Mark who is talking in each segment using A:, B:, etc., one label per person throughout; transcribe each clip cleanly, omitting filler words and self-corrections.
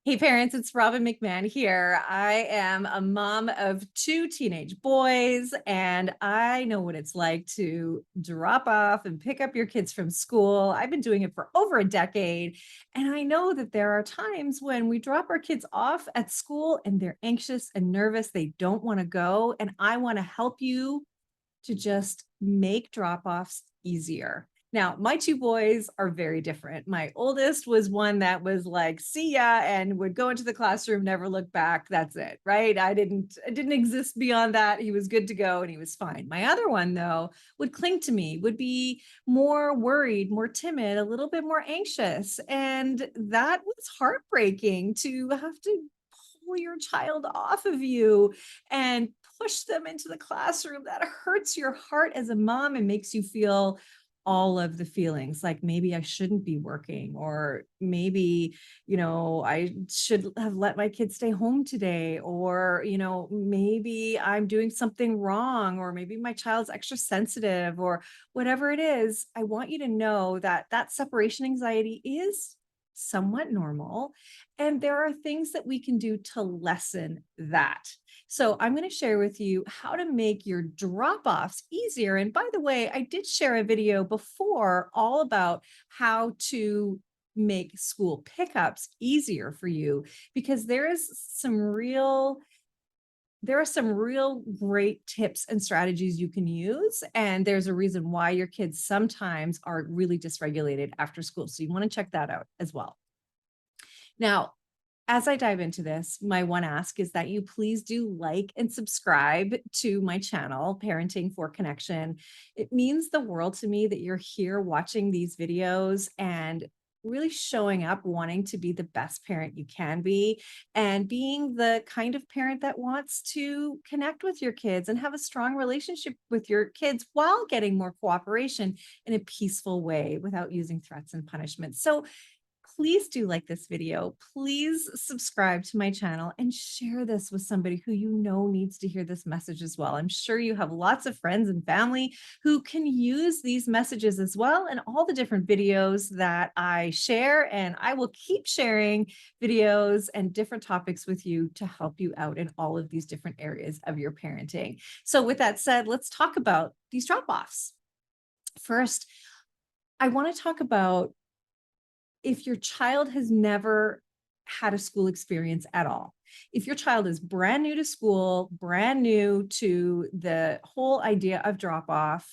A: Hey parents, it's Robbin McManne here. I am a mom of two teenage boys, and I know what it's like to drop off and pick up your kids from school. I've been doing it for over a decade, and I know that there are times when we drop our kids off at school and they're anxious and nervous. They don't want to go, and I want to help you to just make drop offs easier. Now, my two boys are very different. My oldest was one that was like, see ya, and would go into the classroom, never look back. That's it, right? I didn't exist beyond that. He was good to go and he was fine. My other one, though, would cling to me, would be more worried, more timid, a little bit more anxious. And that was heartbreaking to have to pull your child off of you and push them into the classroom. That hurts your heart as a mom and makes you feel all of the feelings like maybe I shouldn't be working, or maybe, I should have let my kids stay home today, or, maybe I'm doing something wrong, or maybe my child's extra sensitive, or whatever it is. I want you to know that that separation anxiety is somewhat normal. And there are things that we can do to lessen that. So I'm going to share with you how to make your drop-offs easier. And by the way, I did share a video before all about how to make school pickups easier for you, because there are some real great tips and strategies you can use. And there's a reason why your kids sometimes are really dysregulated after school. So you want to check that out as well. Now, as I dive into this, my one ask is that you please do like and subscribe to my channel, Parenting for Connection. It means the world to me that you're here watching these videos and really showing up, wanting to be the best parent you can be, and being the kind of parent that wants to connect with your kids and have a strong relationship with your kids while getting more cooperation in a peaceful way without using threats and punishment. So please do like this video. Please subscribe to my channel and share this with somebody who you know needs to hear this message as well. I'm sure you have lots of friends and family who can use these messages as well, and all the different videos that I share. And I will keep sharing videos and different topics with you to help you out in all of these different areas of your parenting. So with that said, let's talk about these drop-offs. First, I want to talk about if your child has never had a school experience at all. If your child is brand new to school, brand new to the whole idea of drop off,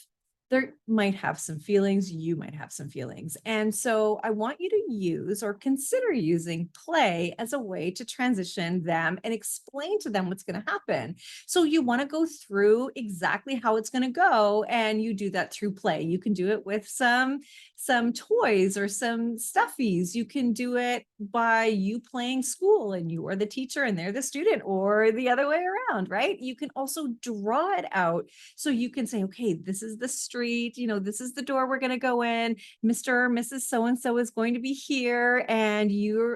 A: there might have some feelings, you might have some feelings. And so I want you to use or consider using play as a way to transition them and explain to them what's going to happen. So you want to go through exactly how it's going to go, and you do that through play. You can do it with some toys or some stuffies. You can do it by you playing school and you are the teacher and they're the student, or the other way around, right? You can also draw it out. So you can say, okay, this is the street, this is the door we're going to go in. Mr. or Mrs. So-and-so is going to be here, and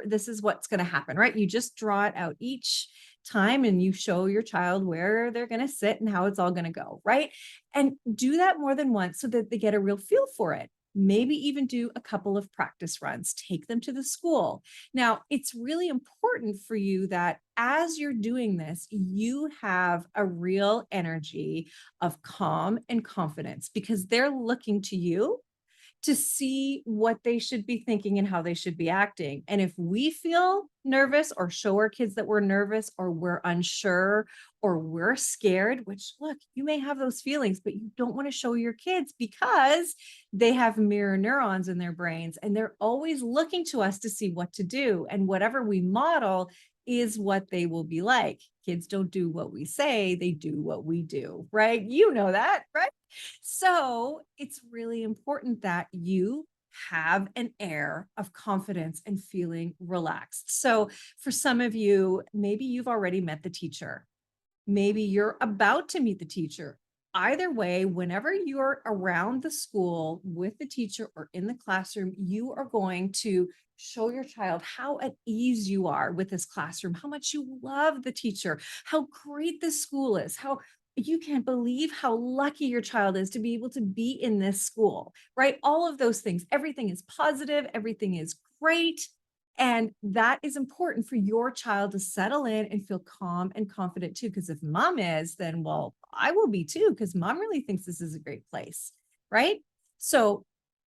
A: this is what's going to happen, right? You just draw it out each time and you show your child where they're going to sit and how it's all going to go, right? And do that more than once so that they get a real feel for it. Maybe even do a couple of practice runs, take them to the school. Now, it's really important for you that as you're doing this, you have a real energy of calm and confidence, because they're looking to you to see what they should be thinking and how they should be acting. And if we feel nervous or show our kids that we're nervous or we're unsure or we're scared, which look, you may have those feelings, but you don't want to show your kids because they have mirror neurons in their brains and they're always looking to us to see what to do. And whatever we model is what they will be like. Kids don't do what we say, they do what we do, right? You know that, right? So it's really important that you have an air of confidence and feeling relaxed. So for some of you, maybe you've already met the teacher. Maybe you're about to meet the teacher. Either way, whenever you're around the school with the teacher or in the classroom, you are going to show your child how at ease you are with this classroom, how much you love the teacher, how great this school is, how you can't believe how lucky your child is to be able to be in this school, right? All of those things, everything is positive, everything is great. And that is important for your child to settle in and feel calm and confident too. Because if mom is, then well, I will be too, because mom really thinks this is a great place. Right. So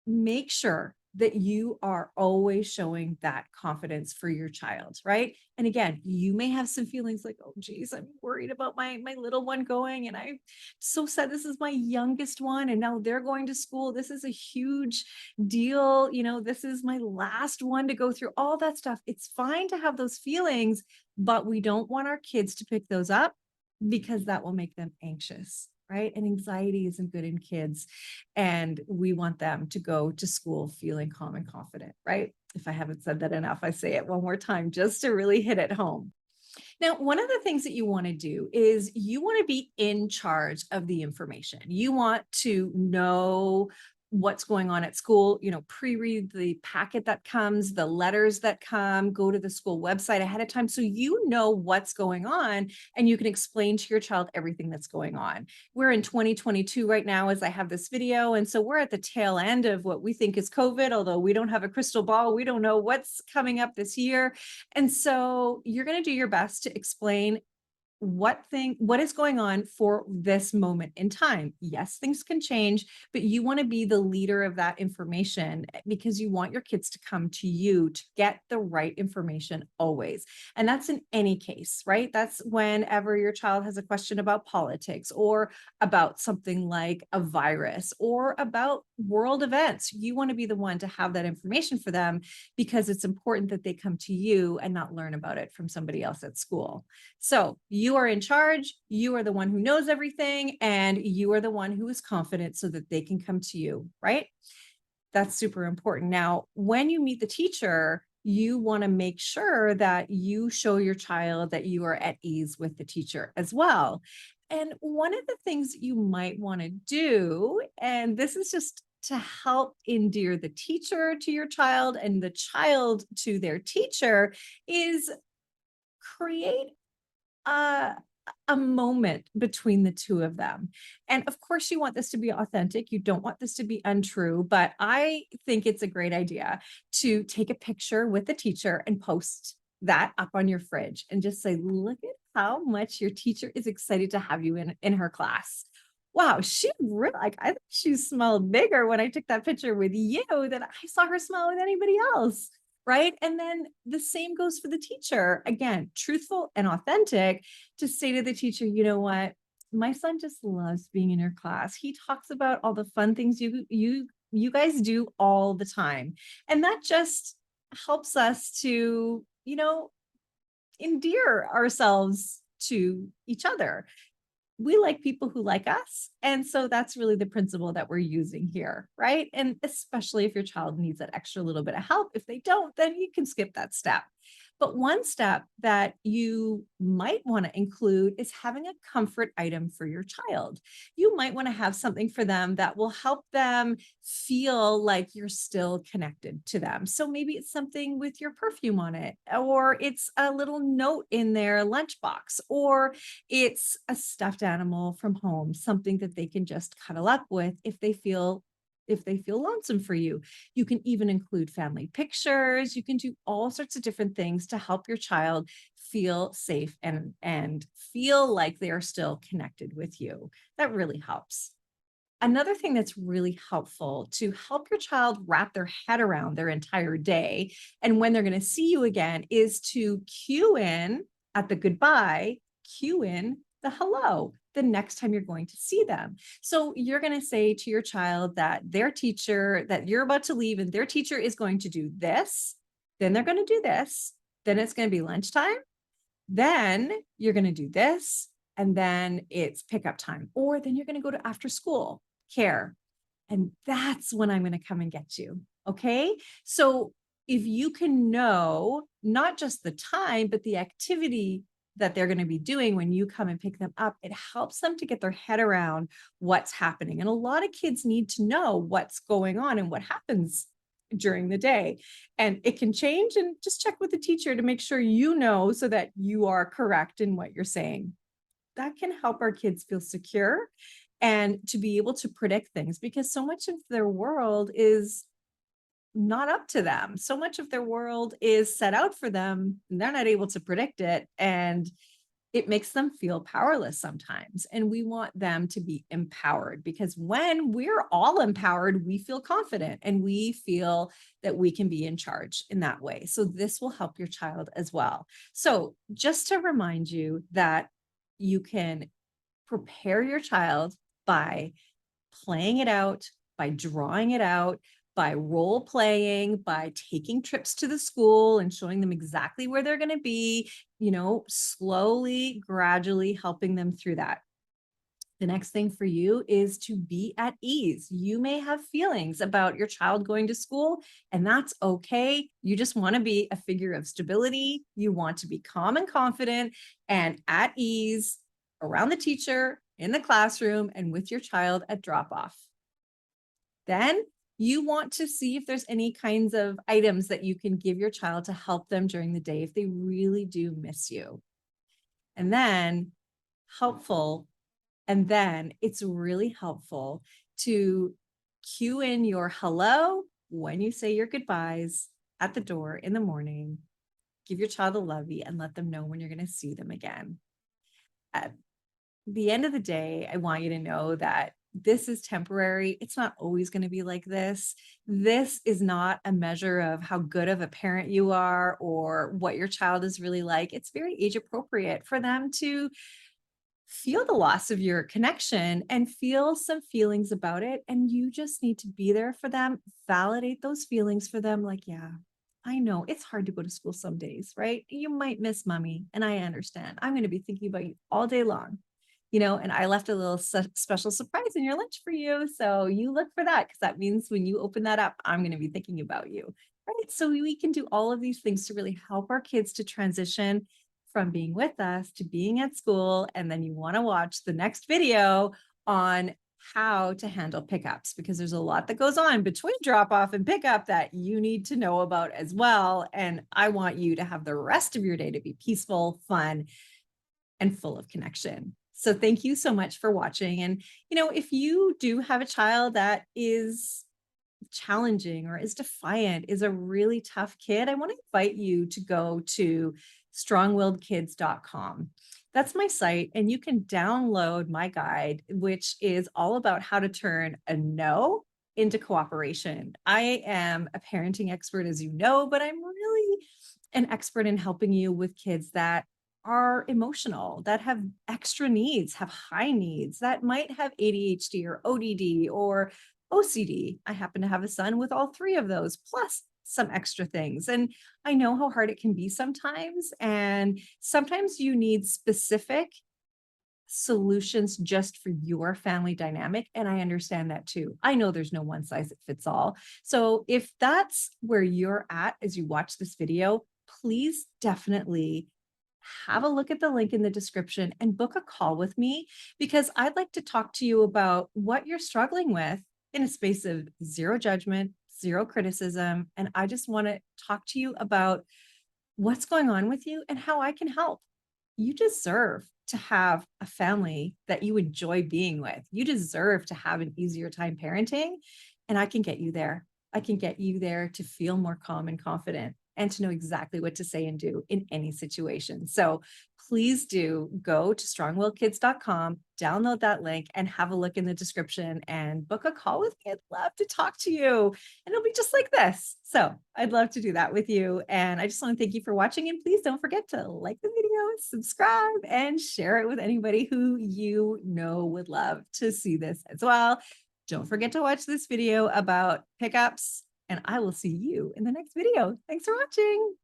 A: make sure that you are always showing that confidence for your child, right? And again, you may have some feelings like, oh geez, I'm worried about my little one going, and I'm so sad. This is my youngest one, and now they're going to school. This is a huge deal. This is my last one to go through all that stuff. It's fine to have those feelings, but we don't want our kids to pick those up because that will make them anxious, right? And anxiety isn't good in kids. And we want them to go to school feeling calm and confident, right? If I haven't said that enough, I say it one more time just to really hit it home. Now, one of the things that you want to do is you want to be in charge of the information. You want to know what's going on at school, pre-read the packet that comes, the letters that come, go to the school website ahead of time so you know what's going on and you can explain to your child everything that's going on. We're in 2022 right now as I have this video, and so we're at the tail end of what we think is COVID, although we don't have a crystal ball. We don't know what's coming up this year. And so you're going to do your best to explain what is going on for this moment in time. Yes, things can change, but you want to be the leader of that information because you want your kids to come to you to get the right information always. And that's in any case, right? That's whenever your child has a question about politics or about something like a virus or about world events. You want to be the one to have that information for them because it's important that they come to you and not learn about it from somebody else at school. So you are in charge. You are the one who knows everything, and you are the one who is confident so that they can come to you, right? That's super important. Now, when you meet the teacher, you want to make sure that you show your child that you are at ease with the teacher as well. And one of the things that you might want to do, and this is just to help endear the teacher to your child and the child to their teacher, is create a a moment between the two of them. And of course, you want this to be authentic. You don't want this to be untrue, but I think it's a great idea to take a picture with the teacher and post that up on your fridge and just say, look at how much your teacher is excited to have you in her class. Wow, she really I think she smelled bigger when I took that picture with you than I saw her smile with anybody else. Right. And then the same goes for the teacher. Again, truthful and authentic to say to the teacher, you know what? My son just loves being in your class. He talks about all the fun things you guys do all the time. And that just helps us to, endear ourselves to each other. We like people who like us. And so that's really the principle that we're using here, right? And especially if your child needs that extra little bit of help. If they don't, then you can skip that step. But one step that you might want to include is having a comfort item for your child. You might want to have something for them that will help them feel like you're still connected to them. So maybe it's something with your perfume on it, or it's a little note in their lunchbox, or it's a stuffed animal from home, something that they can just cuddle up with if they feel lonesome for you. You can even include family pictures. You can do all sorts of different things to help your child feel safe and feel like they are still connected with you. That really helps. Another thing that's really helpful to help your child wrap their head around their entire day and when they're going to see you again is to cue in at the goodbye, cue in the hello the next time you're going to see them. So you're going to say to your child that their teacher, that you're about to leave and their teacher is going to do this, then they're going to do this, then it's going to be lunchtime, then you're going to do this, and then it's pickup time, or then you're going to go to after school care. And that's when I'm going to come and get you. Okay. So if you can know not just the time, but the activity that they're going to be doing when you come and pick them up, it helps them to get their head around what's happening. And a lot of kids need to know what's going on and what happens during the day. And it can change, and just check with the teacher to make sure you know so that you are correct in what you're saying. That can help our kids feel secure and to be able to predict things, because so much of their world is not up to them. So much of their world is set out for them, and they're not able to predict it. And it makes them feel powerless sometimes. And we want them to be empowered, because when we're all empowered, we feel confident and we feel that we can be in charge in that way. So this will help your child as well. So just to remind you that you can prepare your child by playing it out, by drawing it out, by role playing, by taking trips to the school and showing them exactly where they're going to be, slowly, gradually helping them through that. The next thing for you is to be at ease. You may have feelings about your child going to school, and that's okay. You just want to be a figure of stability. You want to be calm and confident and at ease around the teacher, in the classroom, and with your child at drop off. Then you want to see if there's any kinds of items that you can give your child to help them during the day if they really do miss you. And then helpful. And then it's really helpful to cue in your hello when you say your goodbyes at the door in the morning. Give your child a lovey and let them know when you're going to see them again. At the end of the day, I want you to know that this is temporary. It's not always going to be like this. This is not a measure of how good of a parent you are or what your child is really like. It's very age appropriate for them to feel the loss of your connection and feel some feelings about it. And you just need to be there for them, validate those feelings for them. Like, yeah, I know it's hard to go to school some days, right? You might miss mommy. And I understand. I'm going to be thinking about you all day long, and I left a little special surprise in your lunch for you. So you look for that, because that means when you open that up, I'm going to be thinking about you. Right. So we can do all of these things to really help our kids to transition from being with us to being at school. And then you want to watch the next video on how to handle pickups, because there's a lot that goes on between drop off and pickup that you need to know about as well. And I want you to have the rest of your day to be peaceful, fun, and full of connection. So thank you so much for watching. And, if you do have a child that is challenging or is defiant, is a really tough kid, I want to invite you to go to strongwilledkids.com. That's my site, and you can download my guide, which is all about how to turn a no into cooperation. I am a parenting expert, as you know, but I'm really an expert in helping you with kids that are emotional, that have extra needs, have high needs, that might have ADHD or ODD or OCD. I happen to have a son with all three of those, plus some extra things. And I know how hard it can be sometimes. And sometimes you need specific solutions just for your family dynamic. And I understand that too. I know there's no one size that fits all. So if that's where you're at as you watch this video, please definitely have a look at the link in the description and book a call with me, because I'd like to talk to you about what you're struggling with in a space of zero judgment, zero criticism. And I just want to talk to you about what's going on with you and how I can help. You deserve to have a family that you enjoy being with. You deserve to have an easier time parenting, and I can get you there. I can get you there to feel more calm and confident and to know exactly what to say and do in any situation. So please do go to strongwilledkids.com, download that link, and have a look in the description and book a call with me. I'd love to talk to you, and it'll be just like this. So I'd love to do that with you. And I just want to thank you for watching. And please don't forget to like the video, subscribe, and share it with anybody who you know would love to see this as well. Don't forget to watch this video about pickups, and I will see you in the next video. Thanks for watching.